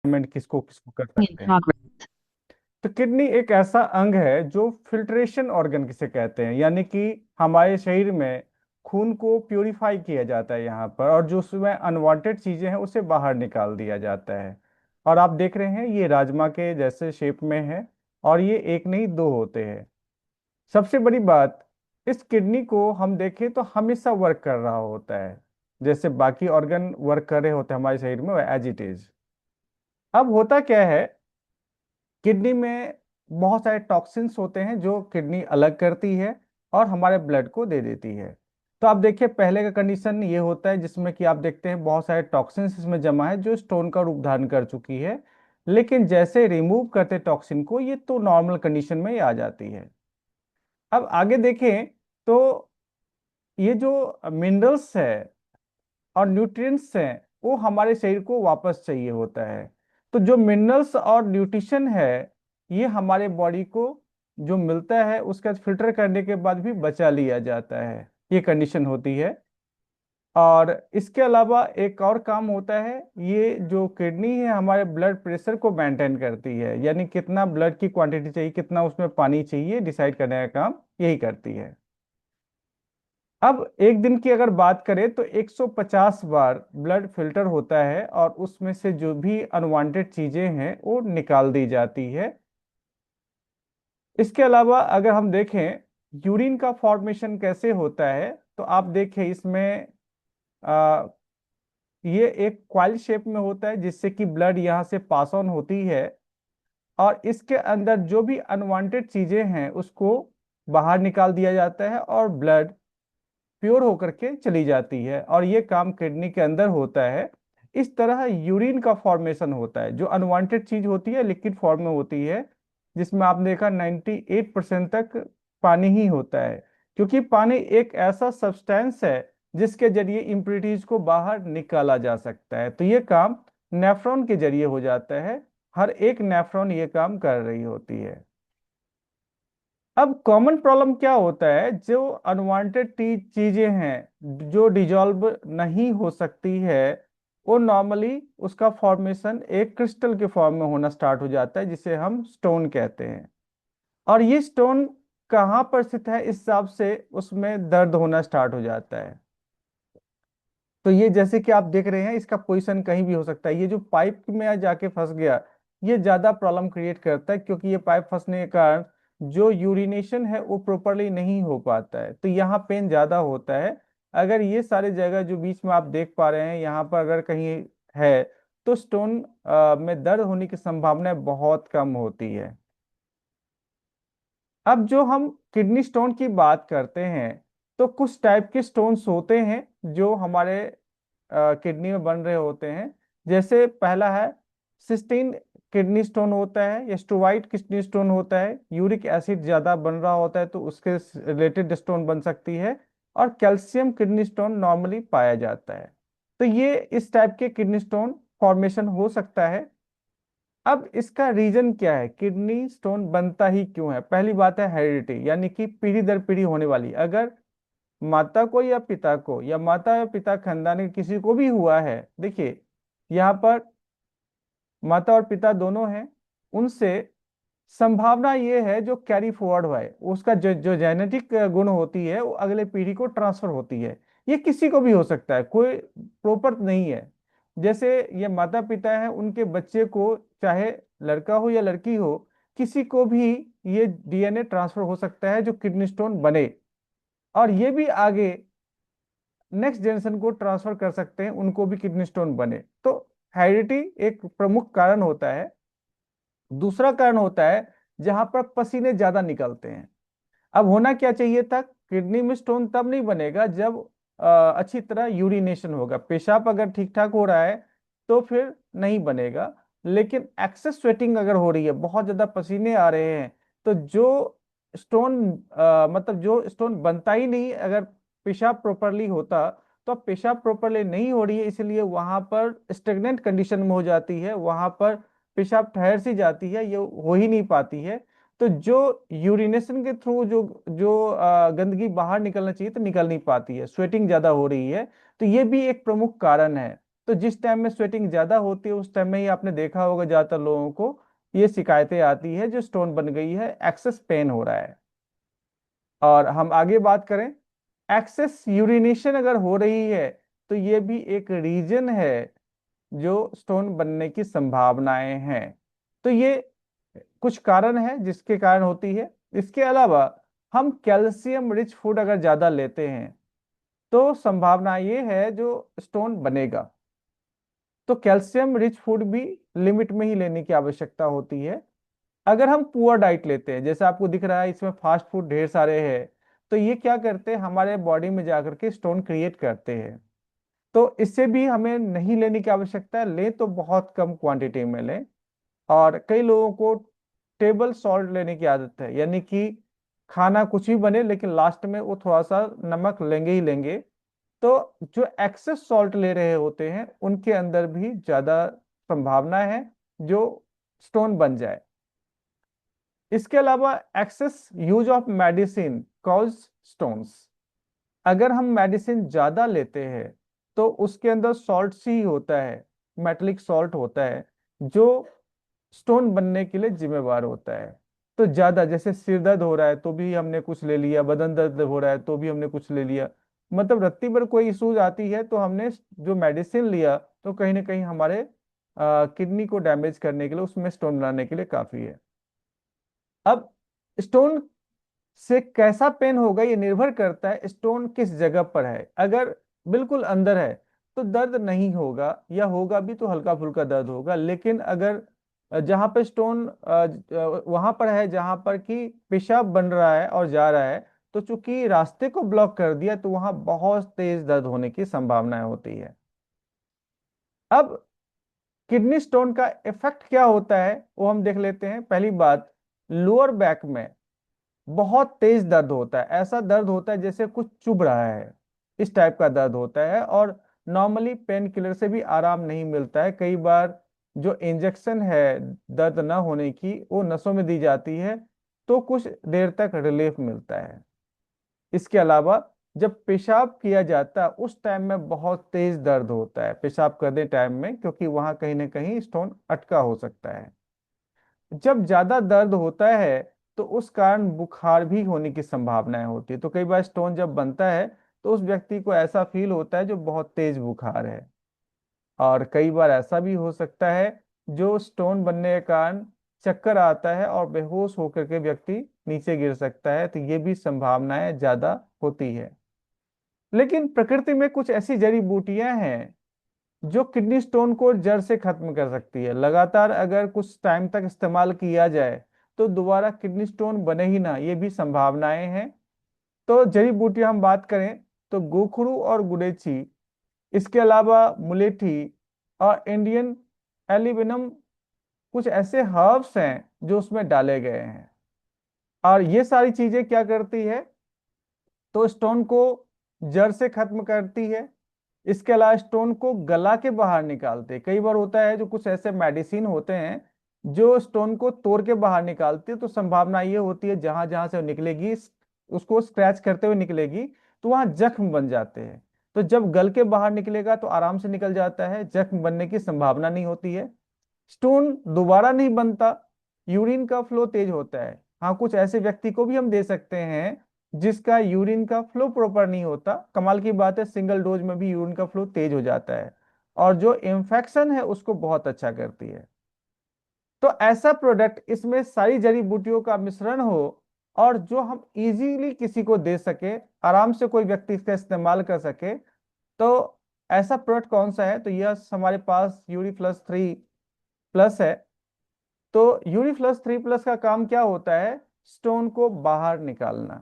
Payment किसको किसको कर In सकते हैं। progress. तो किडनी एक ऐसा अंग है जो फिल्ट्रेशन ऑर्गन किसे कहते हैं, यानी कि हमारे शरीर में खून को प्यूरिफाई किया जाता है यहाँ पर, और जो उसमें अनवांटेड चीजें हैं उसे बाहर निकाल दिया जाता है। और आप देख रहे हैं ये राजमा के जैसे शेप में है, और ये एक नहीं दो होते हैं। सबसे बड़ी बात, इस किडनी को हम देखें तो हमेशा वर्क कर रहा होता है, जैसे बाकी ऑर्गन वर्क कर रहे होते हैं हमारे शरीर में, एज इट इज। अब होता क्या है, किडनी में बहुत सारे टॉक्सिन्स होते हैं जो किडनी अलग करती है और हमारे ब्लड को दे देती है। तो आप देखिए पहले का कंडीशन ये होता है जिसमें कि आप देखते हैं बहुत सारे टॉक्सिन्स इसमें जमा है जो स्टोन का रूप धारण कर चुकी है। लेकिन जैसे रिमूव करते टॉक्सिन को, ये तो नॉर्मल कंडीशन में ही आ जाती है। अब आगे देखें तो ये जो मिनरल्स है और न्यूट्रिएंट्स हैं वो हमारे शरीर को वापस चाहिए होता है। तो जो मिनरल्स और न्यूट्रिशन है ये हमारे बॉडी को जो मिलता है उसका फिल्टर करने के बाद भी बचा लिया जाता है, ये कंडीशन होती है। और इसके अलावा एक और काम होता है, ये जो किडनी है हमारे ब्लड प्रेशर को मेंटेन करती है, यानी कितना ब्लड की क्वांटिटी चाहिए, कितना उसमें पानी चाहिए, डिसाइड करने का काम यही करती है। अब एक दिन की अगर बात करें तो 150 बार ब्लड फिल्टर होता है और उसमें से जो भी अनवांटेड चीजें हैं वो निकाल दी जाती है। इसके अलावा अगर हम देखें यूरिन का फॉर्मेशन कैसे होता है, तो आप देखें इसमें आ, ये एक क्वाइल शेप में होता है जिससे कि ब्लड यहाँ से पास ऑन होती है, और इसके अंदर जो भी अनवांटेड चीजें हैं उसको बाहर निकाल दिया जाता है और ब्लड प्योर होकर के चली जाती है, और ये काम किडनी के अंदर होता है। इस तरह यूरिन का फॉर्मेशन होता है, जो अनवांटेड चीज होती है लिक्विड फॉर्म में होती है, जिसमें आपने देखा 98% तक पानी ही होता है, क्योंकि पानी एक ऐसा सब्सटेंस है जिसके जरिए इम्प्योरिटीज को बाहर निकाला जा सकता है। तो ये काम नेफ्रॉन के जरिए हो जाता है, हर एक नेफ्रॉन ये काम कर रही होती है। अब कॉमन प्रॉब्लम क्या होता है, जो अनवांटेड चीजें हैं जो डिजॉल्व नहीं हो सकती है, वो नॉर्मली उसका फॉर्मेशन एक क्रिस्टल के फॉर्म में होना स्टार्ट हो जाता है जिसे हम स्टोन कहते हैं। और ये स्टोन कहाँ पर स्थित है इस हिसाब से उसमें दर्द होना स्टार्ट हो जाता है। तो ये जैसे कि आप देख रहे हैं इसका पोजीशन कहीं भी हो सकता है, ये जो पाइप में जाके फंस गया ये ज्यादा प्रॉब्लम क्रिएट करता है, क्योंकि ये पाइप फंसने के कारण जो यूरिनेशन है वो प्रॉपरली नहीं हो पाता है, तो यहाँ पेन ज्यादा होता है। अगर ये सारे जगह जो बीच में आप देख पा रहे हैं यहाँ पर अगर कहीं है तो स्टोन में दर्द होने की संभावना बहुत कम होती है। अब जो हम किडनी स्टोन की बात करते हैं तो कुछ टाइप के स्टोन्स होते हैं जो हमारे किडनी में बन रहे होते हैं। जैसे पहला है सिस्टीन किडनी स्टोन होता है, या स्टोवाइट किडनी स्टोन होता है, यूरिक एसिड ज्यादा बन रहा होता है तो उसके रिलेटेड स्टोन बन सकती है। और कैल्शियम किडनी स्टोन नॉर्मली पाया जाता है। तो ये इस टाइप के किडनी स्टोन फॉर्मेशन हो सकता है। अब इसका रीजन क्या है, किडनी स्टोन बनता ही क्यों है? पहली बात है हेरिडिटी, यानी कि पीढ़ी दर पीढ़ी होने वाली। अगर माता को या पिता को, या माता या पिता खानदान के किसी को भी हुआ है, देखिए यहाँ पर माता और पिता दोनों हैं, उनसे संभावना ये है जो कैरी फॉरवर्ड हुआ है उसका जो जो जेनेटिक गुण होती है वो अगले पीढ़ी को ट्रांसफर होती है। ये किसी को भी हो सकता है, कोई प्रॉपर नहीं है। जैसे ये माता पिता हैं उनके बच्चे को, चाहे लड़का हो या लड़की हो, किसी को भी ये डीएनए ट्रांसफर हो सकता है जो किडनी स्टोन बने, और ये भी आगे नेक्स्ट जनरेशन को ट्रांसफर कर सकते हैं, उनको भी किडनी स्टोन बने। तो हेरिडिटी एक प्रमुख कारण होता है। दूसरा कारण होता है जहां पर पसीने ज्यादा निकलते हैं। अब होना क्या चाहिए था, किडनी में स्टोन तब नहीं बनेगा जब अच्छी तरह यूरिनेशन होगा, पेशाब अगर ठीक ठाक हो रहा है तो फिर नहीं बनेगा। लेकिन एक्सेस स्वेटिंग अगर हो रही है, बहुत ज्यादा पसीने आ रहे हैं, तो जो स्टोन मतलब जो स्टोन बनता ही नहीं अगर पेशाब प्रॉपरली होता। तो अब पेशाब प्रॉपरली नहीं हो रही है इसलिए वहां पर स्टेगनेंट कंडीशन में हो जाती है, वहां पर पेशाब ठहर सी जाती है, ये हो ही नहीं पाती है। तो जो यूरिनेशन के थ्रू जो जो गंदगी बाहर निकलना चाहिए तो निकल नहीं पाती है, स्वेटिंग ज्यादा हो रही है। तो ये भी एक प्रमुख कारण है। तो जिस टाइम में स्वेटिंग ज्यादा होती है उस टाइम में ही आपने देखा होगा ज्यादातर लोगों को ये शिकायतें आती है जो स्टोन बन गई है, एक्सेस पेन हो रहा है। और हम आगे बात करें, एक्सेस यूरिनेशन अगर हो रही है तो ये भी एक रीजन है जो स्टोन बनने की संभावनाएं हैं। तो ये कुछ कारण है जिसके कारण होती है। इसके अलावा हम कैल्शियम रिच फूड अगर ज्यादा लेते हैं तो संभावना ये है जो स्टोन बनेगा। तो कैल्शियम रिच फूड भी लिमिट में ही लेने की आवश्यकता होती है। अगर हम पुअर डाइट लेते हैं, जैसे आपको दिख रहा है इसमें फास्ट फूड ढेर सारे हैं, तो ये क्या करते हैं हमारे बॉडी में जाकर के स्टोन क्रिएट करते हैं। तो इससे भी हमें नहीं लेने की आवश्यकता है, ले तो बहुत कम क्वांटिटी में लें। और कई लोगों को टेबल सॉल्ट लेने की आदत है, यानी कि खाना कुछ भी बने लेकिन लास्ट में वो थोड़ा सा नमक लेंगे ही लेंगे। तो जो एक्सेस सॉल्ट ले रहे होते हैं उनके अंदर भी ज्यादा संभावना है जो स्टोन बन जाए। इसके अलावा excess use of medicine cause stones. अगर हम मेडिसिन ज्यादा लेते हैं तो उसके अंदर सॉल्ट ही होता है, मेटलिक सॉल्ट होता है जो स्टोन बनने के लिए जिम्मेवार होता है। तो ज्यादा जैसे सिर दर्द हो रहा है तो भी हमने कुछ ले लिया, बदन दर्द हो रहा है तो भी हमने कुछ ले लिया, मतलब रत्ती भर कोई इश्यूज आती है तो हमने जो मेडिसिन लिया तो कहीं ना कहीं हमारे किडनी को डैमेज करने के लिए, उसमें स्टोन बनाने के लिए काफी है। अब स्टोन से कैसा पेन होगा ये निर्भर करता है स्टोन किस जगह पर है। अगर बिल्कुल अंदर है तो दर्द नहीं होगा, या होगा भी तो हल्का फुल्का दर्द होगा। लेकिन अगर जहां पर स्टोन वहां पर है जहां पर कि पेशाब बन रहा है और जा रहा है, तो चूंकि रास्ते को ब्लॉक कर दिया तो वहां बहुत तेज दर्द होने की संभावनाएं होती है। अब किडनी स्टोन का इफेक्ट क्या होता है वो हम देख लेते हैं। पहली बात, लोअर बैक में बहुत तेज दर्द होता है, ऐसा दर्द होता है जैसे कुछ चुभ रहा है, इस टाइप का दर्द होता है। और नॉर्मली पेन किलर से भी आराम नहीं मिलता है। कई बार जो इंजेक्शन है दर्द न होने की वो नसों में दी जाती है तो कुछ देर तक रिलीफ मिलता है। इसके अलावा जब पेशाब किया जाता है उस टाइम में बहुत तेज दर्द होता है पेशाब करने टाइम में, क्योंकि वहां कहीं ना कहीं स्टोन अटका हो सकता है। जब ज्यादा दर्द होता है तो उस कारण बुखार भी होने की संभावनाएं होती है। तो कई बार स्टोन जब बनता है तो उस व्यक्ति को ऐसा फील होता है जो बहुत तेज बुखार है। और कई बार ऐसा भी हो सकता है जो स्टोन बनने के कारण चक्कर आता है और बेहोश होकर के व्यक्ति नीचे गिर सकता है। तो ये भी संभावनाएं ज्यादा होती है। लेकिन प्रकृति में कुछ ऐसी जड़ी बूटियां हैं जो किडनी स्टोन को जड़ से खत्म कर सकती है। लगातार अगर कुछ टाइम तक इस्तेमाल किया जाए तो दोबारा किडनी स्टोन बने ही ना, ये भी संभावनाएं हैं। तो जड़ी बूटी हम बात करें तो गोखरू और गुडेची, इसके अलावा मुलेठी और इंडियन एलिवेनम, कुछ ऐसे हर्ब्स हैं जो उसमें डाले गए हैं। और ये सारी चीजें क्या करती है तो स्टोन को जड़ से खत्म करती है। इसके अलावा स्टोन को गला के बाहर निकालते हैं। कई बार होता है जो कुछ ऐसे मेडिसिन होते हैं जो स्टोन को तोड़ के बाहर निकालती है, तो संभावना ये होती है जहां जहां से वो निकलेगी उसको स्क्रैच करते हुए निकलेगी तो वहां जख्म बन जाते हैं। तो जब गल के बाहर निकलेगा तो आराम से निकल जाता है, जख्म बनने की संभावना नहीं होती है। स्टोन दोबारा नहीं बनता, यूरिन का फ्लो तेज होता है। हाँ, कुछ ऐसे व्यक्ति को भी हम दे सकते हैं जिसका यूरिन का फ्लो प्रॉपर नहीं होता। कमाल की बात है सिंगल डोज में भी यूरिन का फ्लो तेज हो जाता है और जो इन्फेक्शन है उसको बहुत अच्छा करती है। तो ऐसा प्रोडक्ट इसमें सारी जड़ी बूटियों का मिश्रण हो और जो हम इजीली किसी को दे सके, आराम से कोई व्यक्ति इसका इस्तेमाल कर सके, तो ऐसा प्रोडक्ट कौन सा है तो यह हमारे पास यूरी प्लस 3 प्लस है। तो यूरी प्लस 3 प्लस का काम क्या होता है, स्टोन को बाहर निकालना।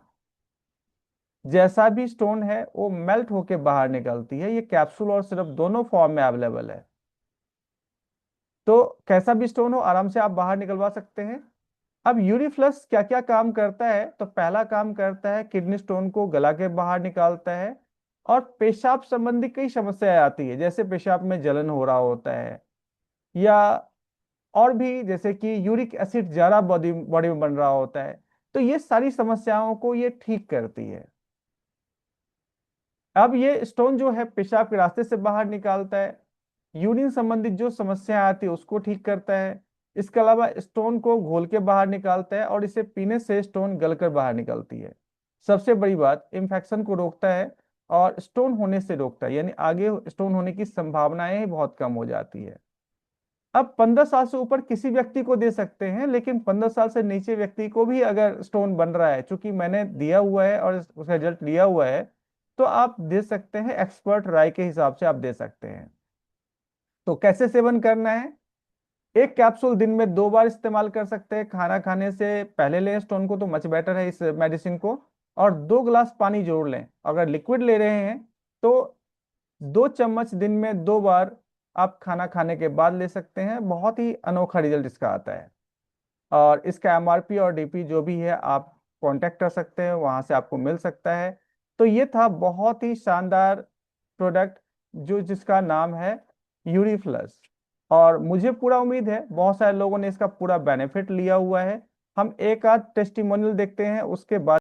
जैसा भी स्टोन है वो मेल्ट होके बाहर निकलती है। ये कैप्सूल और सिर्फ दोनों फॉर्म में अवेलेबल है। तो कैसा भी स्टोन हो आराम से आप बाहर निकलवा सकते हैं। अब यूरीफ्लक्स क्या क्या काम करता है, तो पहला काम करता है किडनी स्टोन को गला के बाहर निकालता है। और पेशाब संबंधी कई समस्याएं आती है, जैसे पेशाब में जलन हो रहा होता है, या और भी जैसे कि यूरिक एसिड ज्यादा बॉडी बॉडी में बन रहा होता है, तो ये सारी समस्याओं को ये ठीक करती है। अब ये स्टोन जो है पेशाब के रास्ते से बाहर निकालता है। यूरिन संबंधित जो समस्या आती है उसको ठीक करता है। इसके अलावा स्टोन को घोल के बाहर निकालता है और इसे पीने से स्टोन गलकर बाहर निकलती है। सबसे बड़ी बात, इन्फेक्शन को रोकता है और स्टोन होने से रोकता है, यानी आगे स्टोन होने की संभावनाएं बहुत कम हो जाती है। अब 15 साल से ऊपर किसी व्यक्ति को दे सकते हैं, लेकिन 15 साल से नीचे व्यक्ति को भी अगर स्टोन बन रहा है, चूंकि मैंने दिया हुआ है और उसका रिजल्ट लिया हुआ है, तो आप दे सकते हैं। एक्सपर्ट राय के हिसाब से आप दे सकते हैं। तो कैसे सेवन करना है? एक कैप्सूल दिन में 2 बार इस्तेमाल कर सकते हैं। खाना खाने से पहले लें स्टोन को तो मच बेटर है इस मेडिसिन को। और 2 गिलास पानी जोड़ लें। अगर लिक्विड ले रहे हैं तो 2 चम्मच दिन में 2 बार आप खाना खाने के बाद ले सकते हैं। बहुत ही अनोखा रिजल्ट इसका आता है। और इसका एमआरपी और डीपी जो भी है आप कांटेक्ट कर सकते हैं, वहां से आपको मिल सकता है। तो ये था बहुत ही शानदार प्रोडक्ट जो जिसका नाम है यूरीफ्लस। और मुझे पूरा उम्मीद है बहुत सारे लोगों ने इसका पूरा बेनिफिट लिया हुआ है। हम एक आध टेस्टिमोनियल देखते हैं, उसके बाद